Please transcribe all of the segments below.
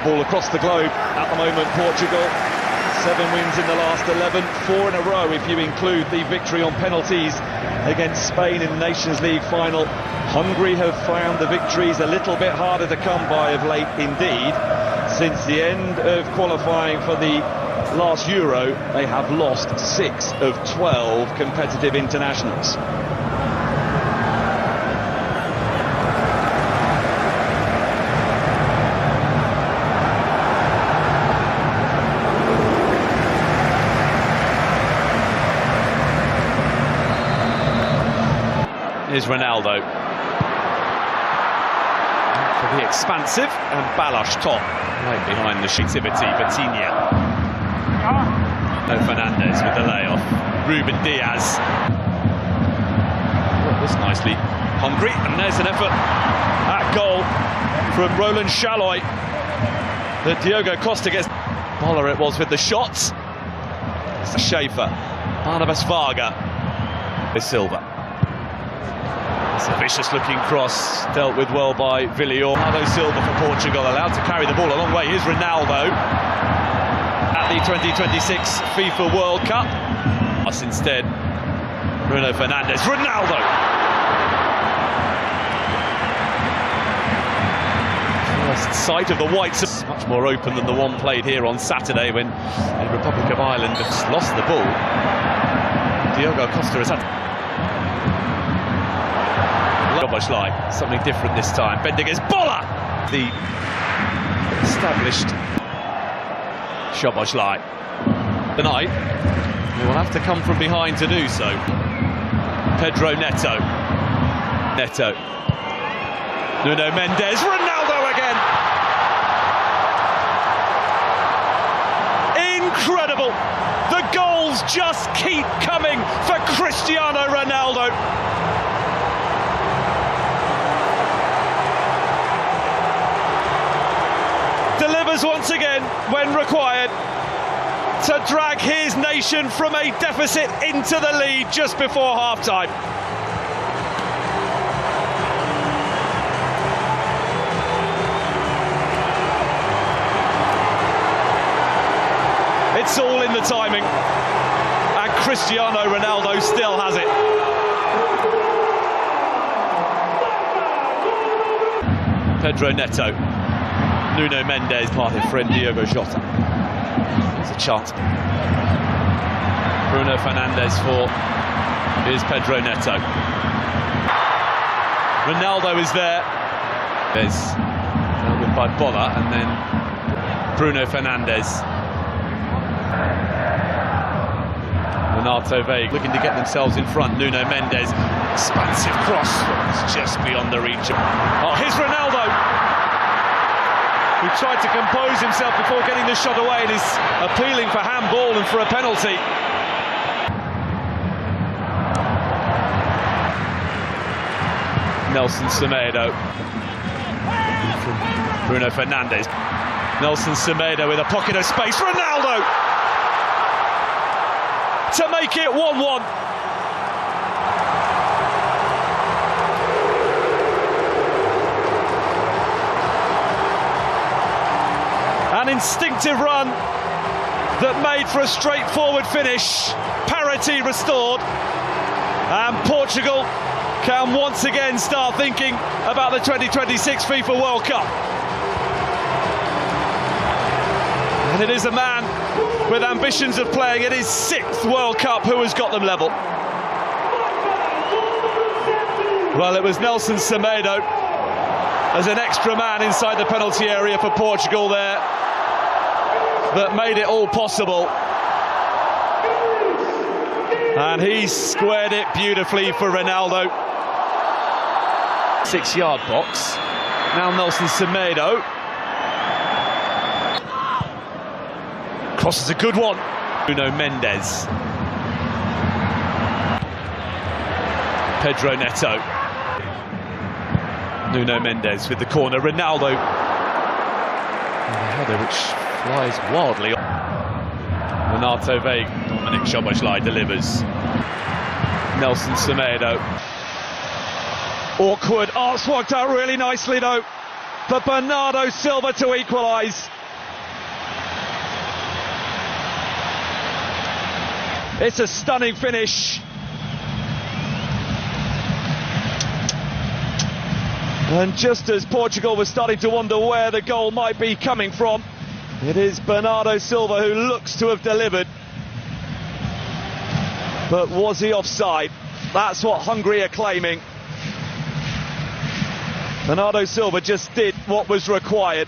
Ball across the globe at the moment, Portugal. 7 wins in the last 11, 4 in a row if you include the victory on penalties against Spain in the Nations League final. Hungary have found the victories a little bit harder to come by of late indeed. Since the end of qualifying for the last Euro, they have lost 6 of 12 competitive internationals. Here's Ronaldo for the expansive, and Balash top right behind the shootivity. Vitinha, no Fernandez with the layoff. Ruben Diaz, this nicely. Hungry, and there's an effort at goal from Roland Chaloy. The Diogo Costa gets Boller it was with the shots. It's Schaefer, Barnabas Varga, with Silva. It's a vicious-looking cross, dealt with well by Villior. Bernardo Silva for Portugal, allowed to carry the ball a long way. Here's Ronaldo at the 2026 FIFA World Cup. Instead, Bruno Fernandes. Ronaldo! First sight of the whites. Much more open than the one played here on Saturday when the Republic of Ireland has lost the ball. Diogo Costa has had something different this time. Bending is Boller! The established Szoboszlai. Tonight, he will have to come from behind to do so. Pedro Neto. Nuno Mendes. Ronaldo again! Incredible! The goals just keep coming for Cristiano Ronaldo. Delivers once again when required to drag his nation from a deficit into the lead just before half-time. It's all in the timing, and Cristiano Ronaldo still has it. Pedro Neto. Nuno Mendes, part of friend Diogo Jota. There's a chance. Bruno Fernandes for here's Pedro Neto. Ronaldo is there. There's dealt with by Boller, and then Bruno Fernandes. Renato Veiga looking to get themselves in front. Nuno Mendes, expansive cross. It's just beyond the reach. Oh, here's Ronaldo, who tried to compose himself before getting the shot away and is appealing for handball and for a penalty. Nelson Semedo from Bruno Fernandes. Nelson Semedo with a pocket of space. Ronaldo to make it 1-1. An instinctive run that made for a straightforward finish. Parity restored, and Portugal can once again start thinking about the 2026 FIFA World Cup. And it is a man with ambitions of playing in his 6th World Cup who has got them level. Well, it was Nelson Semedo as an extra man inside the penalty area for Portugal there that made it all possible. And he squared it beautifully for Ronaldo. 6-yard box. Now Nelson Semedo. Cross is a good one. Nuno Mendes. Pedro Neto. Nuno Mendes with the corner. Ronaldo. And the header which flies wildly. Renato Veiga. Dominic Szoboszlai delivers. Nelson Semedo. Awkward. Oh, it's worked out really nicely though for Bernardo Silva to equalise. It's a stunning finish. And just as Portugal was starting to wonder where the goal might be coming from, it is Bernardo Silva who looks to have delivered. But was he offside? That's what Hungary are claiming. Bernardo Silva just did what was required.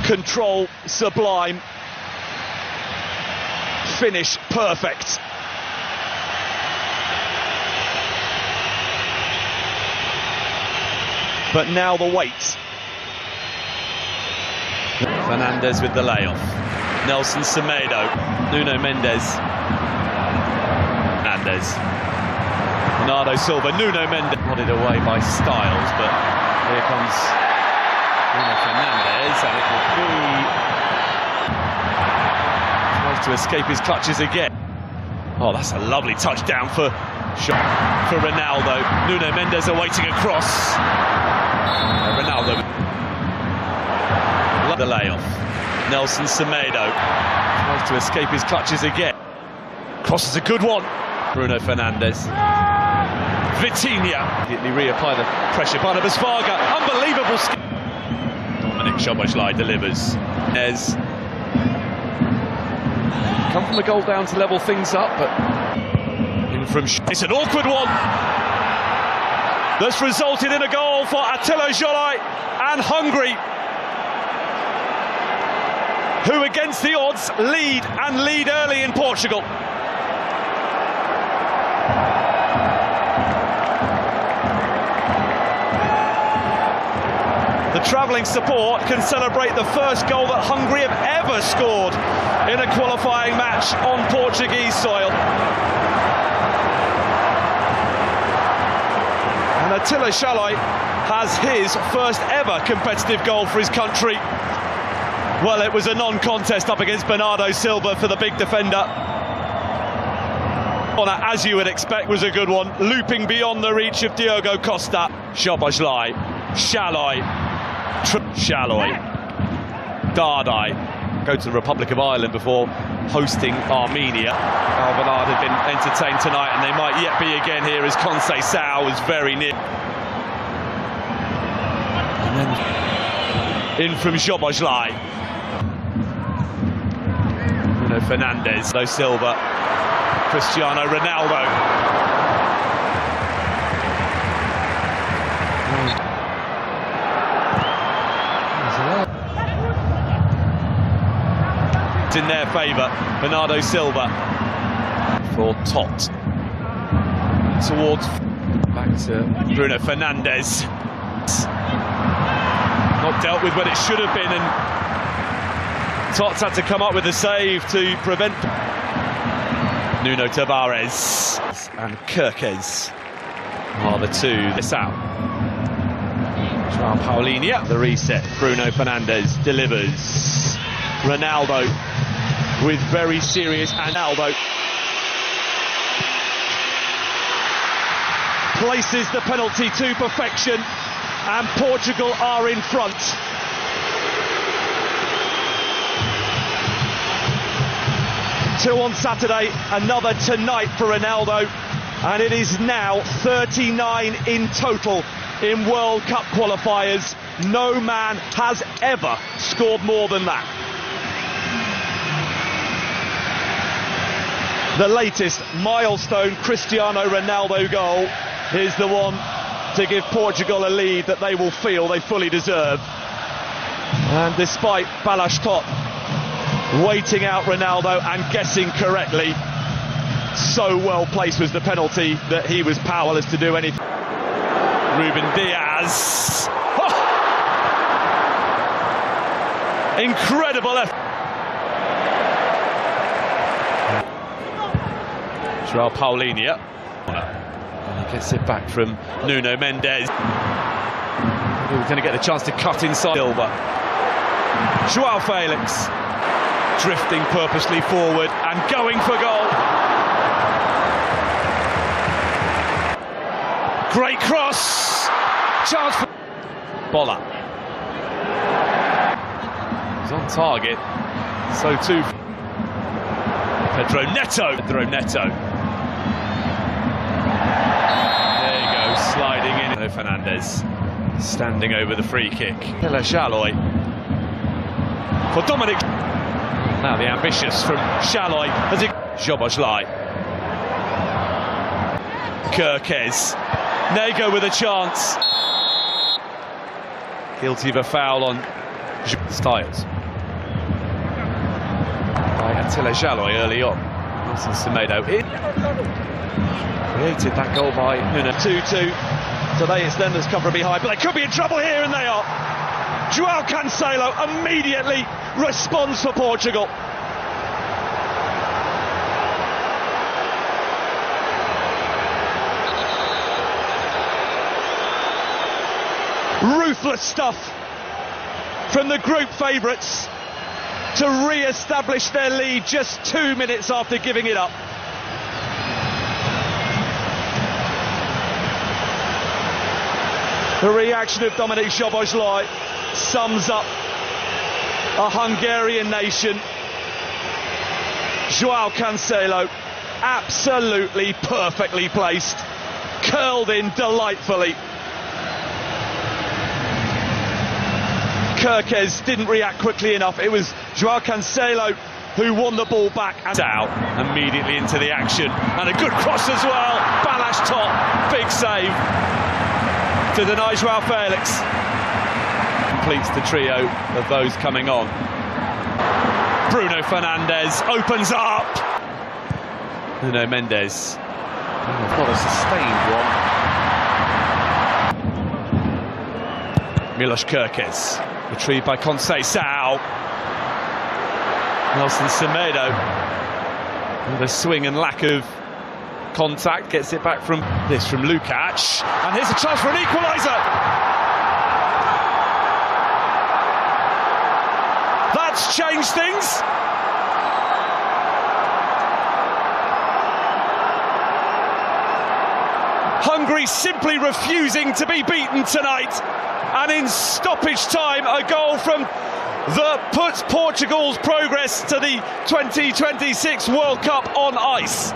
Control sublime. Finish perfect. But now the wait. Fernandez with the layoff. Nelson Semedo. Nuno Mendes. Fernandez. Bernardo Silva. Nuno Mendes. Nodded away by Styles, but here comes Nuno Fernandez, and it will be... tries to escape his clutches again. Oh, that's a lovely touchdown for Ronaldo. Nuno Mendes awaiting a cross. Ronaldo. The layoff. Nelson Semedo tries to escape his clutches again. Cross is a good one. Bruno Fernandes. Vitinha. Immediately reapply the pressure. Barnabas Varga. Unbelievable skill. Dominic Szoboszlai delivers. Nez. Come from the goal down to level things up, but in from... It's an awkward one. That's resulted in a goal for Attila Zsolai and Hungary, who against the odds lead early in Portugal. The travelling support can celebrate the first goal that Hungary have ever scored in a qualifying match on Portuguese soil. And Attila Zsolai has his first ever competitive goal for his country. Well, it was a non-contest up against Bernardo Silva for the big defender. As you would expect, was a good one, looping beyond the reach of Diogo Costa. Szoboszlai, Shaloi, Dardai go to the Republic of Ireland before hosting Armenia. Al Bernard had been entertained tonight, and they might yet be again here as Conceição was very near. And then in from Szoboszlai. Bruno Fernandes, no Silva, Cristiano Ronaldo. It's in their favour, Bernardo Silva for Tot. Towards back to Bruno Fernandes. Not dealt with when it should have been, and Tots had to come up with a save to prevent. Nuno Tavares and Kirkes are the two. This out. João Paulinho. The reset. Bruno Fernandes delivers. Ronaldo with very serious. Ronaldo places the penalty to perfection, and Portugal are in front. Two on Saturday, another tonight for Ronaldo, and it is now 39 in total in World Cup qualifiers. No man has ever scored more than that. The latest milestone Cristiano Ronaldo goal is the one to give Portugal a lead that they will feel they fully deserve. And despite Balázs Tot waiting out Ronaldo and guessing correctly, so well placed was the penalty that he was powerless to do anything. Ruben Diaz. Oh! Incredible effort. João Paulinho. And he gets it back from Nuno Mendes. We're going to get the chance to cut inside Silva. João Felix drifting purposely forward and going for goal. Great cross. Chance for Bola. He's on target. So too. Pedro Neto. There you go, sliding in. Fernandez standing over the free kick. Hello, Shaloy. For Dominic. Now the ambitious from Shaloy as it. Zhobozlai. Kirkez. Nego with a chance. Guilty of a foul on Styles. By Attila Shaloy early on. Nelson Semedo in. Created that goal by Nuno. 2-2. Today it's them that's come from behind, but they could be in trouble here, and they are. João Cancelo immediately responds for Portugal. Ruthless stuff from the group favourites to re-establish their lead just 2 minutes after giving it up. The reaction of Dominic Zhobozlai sums up a Hungarian nation. João Cancelo, absolutely perfectly placed, curled in delightfully. Kirkez didn't react quickly enough. It was João Cancelo who won the ball back. And out immediately into the action, and a good cross as well. Balash top, big save to deny João Felix. Completes the trio of those coming on. Bruno Fernandes opens up. Nuno Mendes. Not a sustained one. Milos Kirkez. Retrieved by Conceição. Nelson Semedo with a swing and lack of contact, gets it back from Lukac, and here's a chance for an equaliser. That's changed things. Hungary simply refusing to be beaten tonight, and in stoppage time a goal from that puts Portugal's progress to the 2026 World Cup on ice.